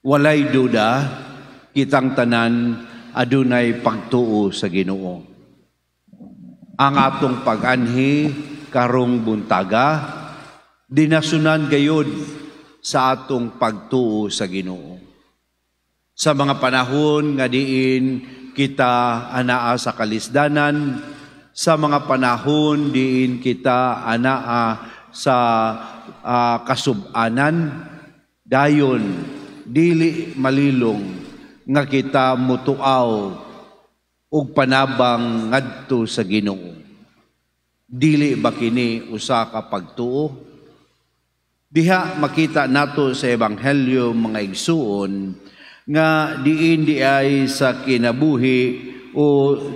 Walay duda, kitang tanan adunay pagtuo sa Ginoo. Ang atong pag-anhi karong buntaga, dinasunan gayud sa atong pagtuo sa Ginoo. Sa mga panahon nga diin kita anaa sa kalisdanan, sa mga panahon diin kita anaa sa kasub-anan, dayon dili malilong nga kita mutuaw og panabang ngadto sa Ginoo. Dili ba kini usa ka pagtuo? Diha makita nato sa ebanghelyo mga igsuon nga diin di ay sa kinabuhi o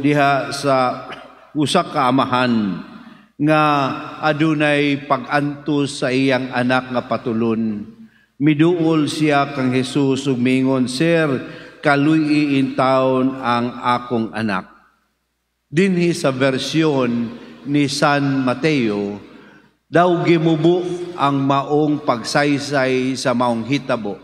diha sa usa ka amahan nga adunay pag-antos sa iyang anak nga patulon. Miduol siya kang Jesus ug mingon, "Sir, kaluy intawon ang akong anak." Dinhi sa bersyon ni San Mateo, daw gimubo ang maong pagsaysay sa maong hitabo.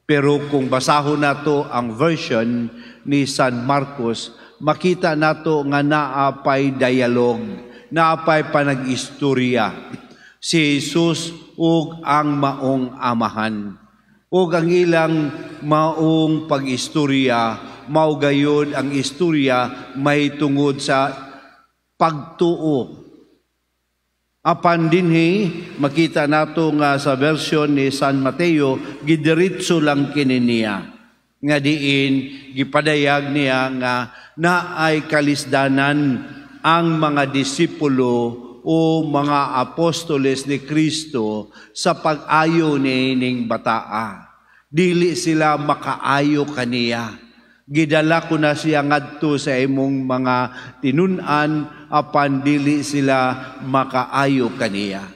Pero kung basahon nato ang version ni San Marcos, makita nato nga naapay dialog, naapay panag-istorya si Jesus ug ang maong amahan. Ug ang ilang maong pag-istorya, maugayod ang istorya may tungod sa pagtuo. Apan dinhi makita nato nga sa version ni San Mateo, gidiretso lang kini niya nga diin gipadayag niya nga naay kalisdanan ang mga disipulo o mga apostoles ni Kristo sa pag-ayo ning bataa. Dili sila makaayo kaniya. Gidala ko na siya ngadto sa imong mga tinun-an apan dili sila makaayo kaniya.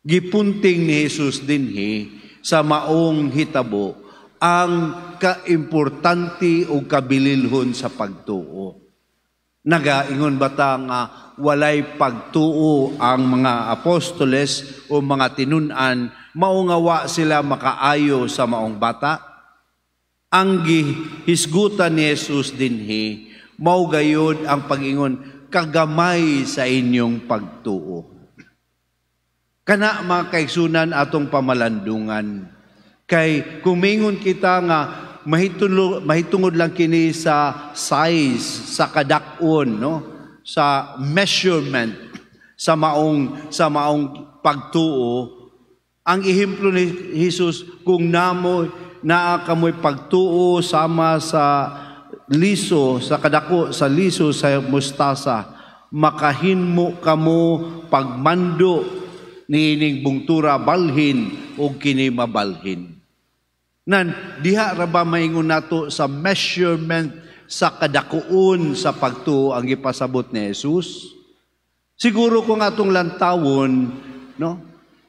Gipunting ni Jesus dinhi sa maong hitabo ang kaimportante o kabililhon sa pagtuo. Nagaingon bata nga walay pagtuo ang mga apostoles o mga tinun-an, maungawa sila makaayo sa maong bata? Ang gihisgutan ni Jesus dinhi, maugayod ang pag-ingon, kagamay sa inyong pagtuo. Kana mga kaigsunan atong pamalandungan, kay kumingon kita nga mahitungod lang kini sa size, sa kadak-on, no? Sa measurement, sa maong pagtuo. Ang ehemplo ni Jesus, kung naa kamoy pagtuo sama sa liso, sa kadako, sa liso, sa mustasa, makahinmo kamo pagmando niining bungtura balhin o kini mabalhin. Nan, diha ra ba maingon nato sa measurement sa kadakuon sa pagtuo ang ipasabot ni Jesus? Siguro kung atong lantawon, no?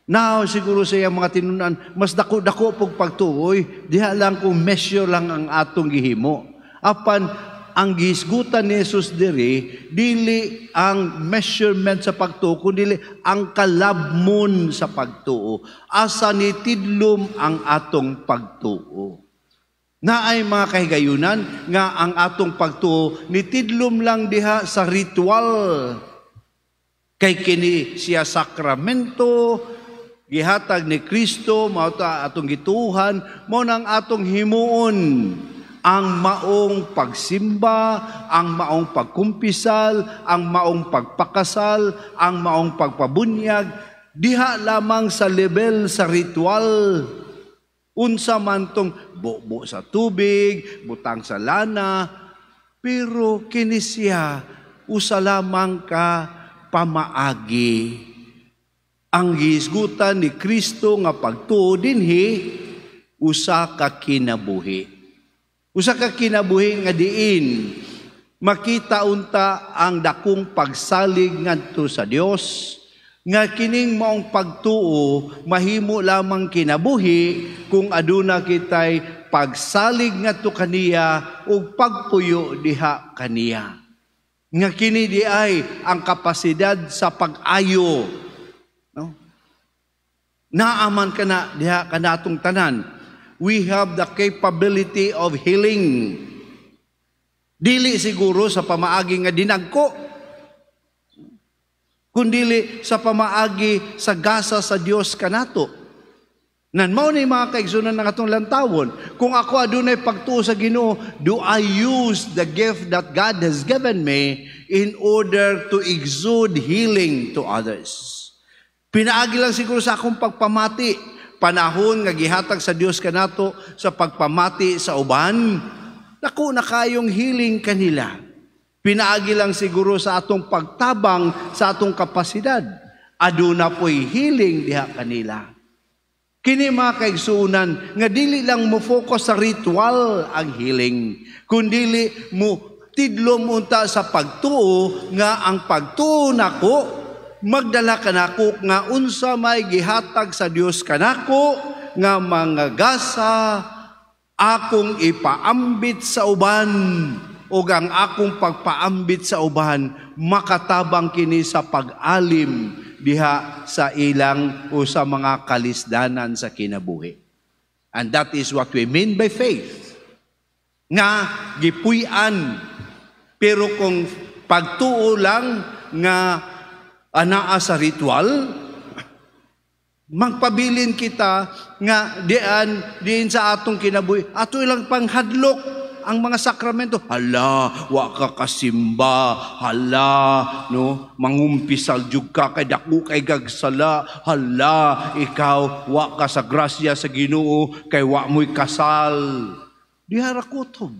Now, siguro sa iyang mga tinunan, mas dako-dako pog pagtuoy, diha lang kung measure lang ang atong gihimo. Apan, ang gihisgutan ni Jesus diri, dili ang measurement sa pagtuo, kundi ang kalabmon sa pagtuo. Asa ni tidlom ang atong pagtuo. Naay mga kahigayunan nga ang atong pagtuo ni tidlom lang diha sa ritual. Kay kini siya sakramento, gihatag ni Kristo, mao ta atong gituhan, mao nang atong himuon. Ang maong pagsimba, ang maong pagkumpisal, ang maong pagpakasal, ang maong pagpabunyag, diha lamang sa level sa ritual. Unsa man tong bubo sa tubig, butang sa lana, pero kini siya usa lamang ka pamaagi. Ang gihisgutan ni Kristo nga pagtuo dinhi usa ka kinabuhi. Usa ka kinabuhi nga diin makita unta ang dakong pagsalig ngadto sa Dios, nga kining maong pagtuo mahimo lamang kinabuhi kung aduna kitay pagsalig ngadto kaniya ug pagpuyo diha kaniya. Nga kini di ay ang kapasidad sa pag-ayo, no? Naaman kana diha kanatong tanan. We have the capability of healing. Dili siguro sa pamaagi nga dinagko, kundili sa pamaagi sa gasa sa Dios kanato. Nan mao ni mga kaigsunan ng atong lantawon, kung ako adunay pagtuo sa Ginoo, do I use the gift that God has given me in order to exude healing to others? Pinaagi lang siguro sa akong pagpamati, panahon nga gihatag sa Dios kanato sa pagpamati sa uban, naku na kayong healing kanila. Pinaagi lang siguro sa atong pagtabang sa atong kapasidad, aduna po'y healing diha kanila. Kini mga kaigsuunan, nga dili lang mo focus sa ritual ang healing, kundili mo tidlom unta sa pagtuo, nga ang pagtuo nako, magdala kanako nga unsa may gihatag sa Dios kanako, nga mga gasa, akong ipaambit sa uban, o ang akong pagpaambit sa uban, makatabang kini sa pag-alim, diha sa ilang o sa mga kalisdanan sa kinabuhi. And that is what we mean by faith. Nga gipuy-an, pero kung pagtuo lang nga anaa sa ritual, magpabilin kita nga diin sa atong kinabuhi, ato ilang panghadlok ang mga sakramento. Hala, wa ka kasimba. Hala, no, mangumpisal jud ka kay dako kay gagsala. Hala, ikaw wa ka sa grasya sa Ginoo kay wa mo'y kasal. Diha ra kutob.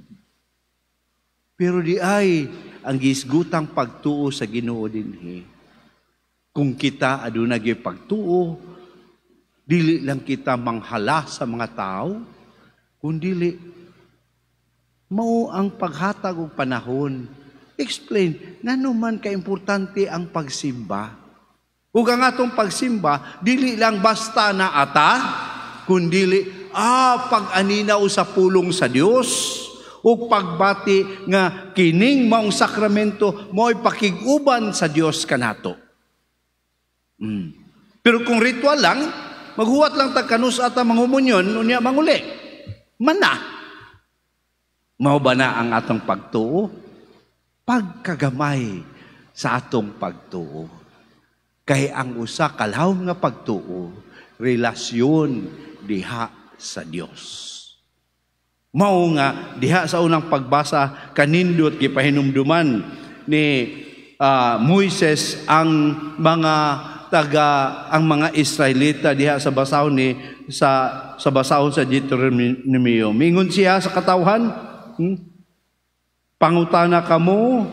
Pero di ay ang gisgutang pagtuo sa Ginoo dinhi. Kung kita aduna gyud pagtuo, dili lang kita manghala sa mga tao, kundi mao ang paghatag og panahon. Explain, ngano man ka-importante ang pagsimba. Ug ang atong pagsimba, dili lang basta na ata, kundili pag-aninaw sa pulong sa Dios, ug pagbati nga kining maong sakramento mo'y pakig-uban sa Dios kanato. Pero kung ritual lang, maghuwat lang tagkanus at mangumunyon, unya manguli. Mana. Mao ba na ang atong pagtuo? Pagkagamay sa atong pagtuo. Kay ang usa kalawom nga pagtuo, relasyon diha sa Dios. Mao nga diha sa unang pagbasa kanindot gipahinumduman ni Moises ang mga Israelita diha sa basahon ni sa basahon sa Deuteronomio. Mingon siya sa katawhan, pangutana kamo,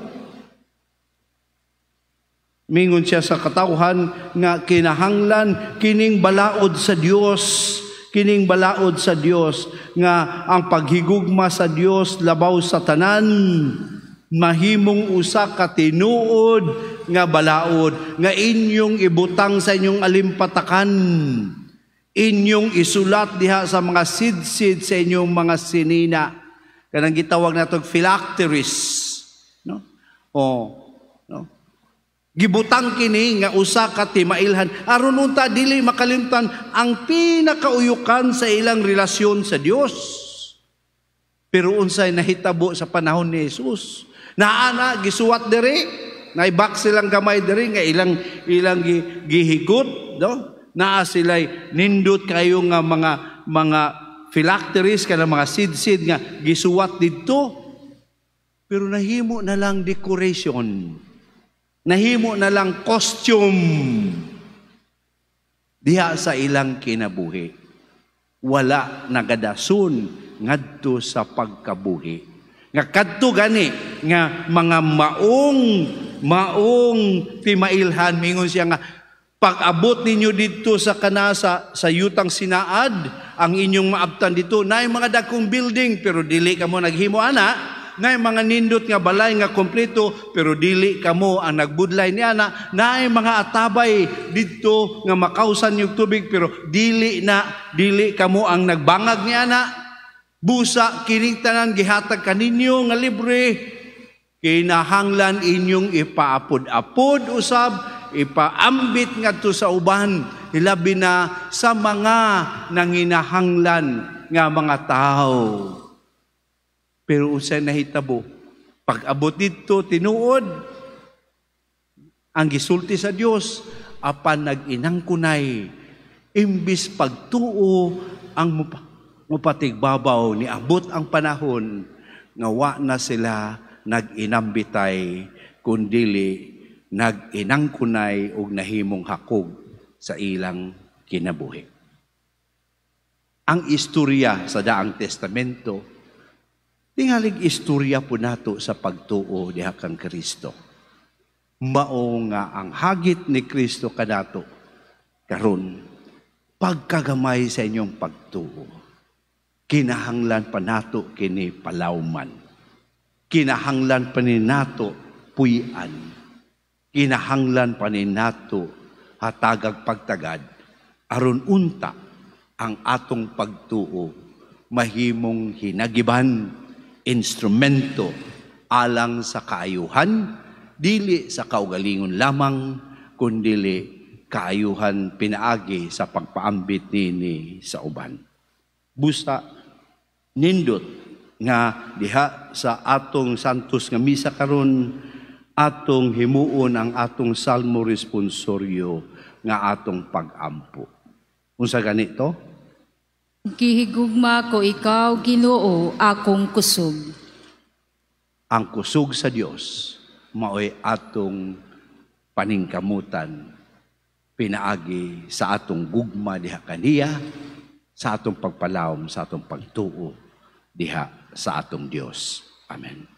mingon siya sa katawhan nga kinahanglan kining balaod sa Dios, kining balaod sa Dios nga ang paghigugma sa Dios labaw sa tanan, mahimong usa ka tinuod nga balaod nga inyong ibutang sa inyong alimpatakan, inyong isulat diha sa mga sidsid sa inyong mga sinina. Kanang gitawag natong phylacteries, no? No? Gibutang kini nga usa ka timailhan aron unta dili makalimtan ang pinakauyukan sa ilang relasyon sa Dios. Pero unsay nahitabo sa panahon ni Jesus? Naana gisuwat diri, naibak silang gamay diri nga ilang gihigot, no? Naa sila'y nindot kayo nga mga phylacteries kana mga sidsid nga gisuwat didto, pero nahimo na lang decoration, nahimo na lang costume diha sa ilang kinabuhi. Wala nagadason ngadto sa pagkabuhi. Nga kadto gani nga mga maong timailhan, mingon siya nga pag-abot ninyo dito sa kanasa sa yutang sinaad, ang inyong maabtan dito, naay mga dagkong building, pero dili kamo naghimo ana, naay mga nindot nga balay nga kompleto, pero dili kamo ang nagbudlay ni ana, naay mga atabay dito nga makausan yung tubig, pero dili kamo ang nagbangag ni ana. Busa kining tanan gihatag kaninyo nga libre, kinahanglan inyong ipaapod-apod usab, ipaambit ngadto sa uban, hilabi na sa mga nanginahanglan nga mga tao. Pero unsay nahitabo, pag-abot dito tinuod ang gisulti sa Dios apan nag-inangkunay imbis pagtuo ang mupatigbabaw ni abot ang panahon nga wa na sila nag-inambitay kundili nag-inangkunay og nahimong hakog sa ilang kinabuhi. Ang istorya sa Daang Testamento tingalig istorya po nato sa pagtuo diha kang Kristo. Mao nga ang hagit ni Kristo kanato karon pagkagamay sa inyong pagtuo. Kinahanglan pa nato kini palawman. Kinahanglan pa ni nato puy-an. Kinahanglan pa ni nato hatagag pagtagad aron unta ang atong pagtuo mahimong hinagiban instrumento alang sa kaayuhan, dili sa kaugalingon lamang, kundili kaayuhan pinaagi sa pagpaambit nini sa uban. Busta, nindot nga diha sa atong santos nga misa karon atong himuon ang atong salmo responsoryo nga atong pag-ampo. Unsa ganito? Gihigugma ko ikaw, Ginoo, akong kusog. Ang kusog sa Dios maoy atong paningkamutan pinaagi sa atong gugma diha kaniya, sa atong pagpalawom, sa atong pagtuo diha sa atong Dios. Amen.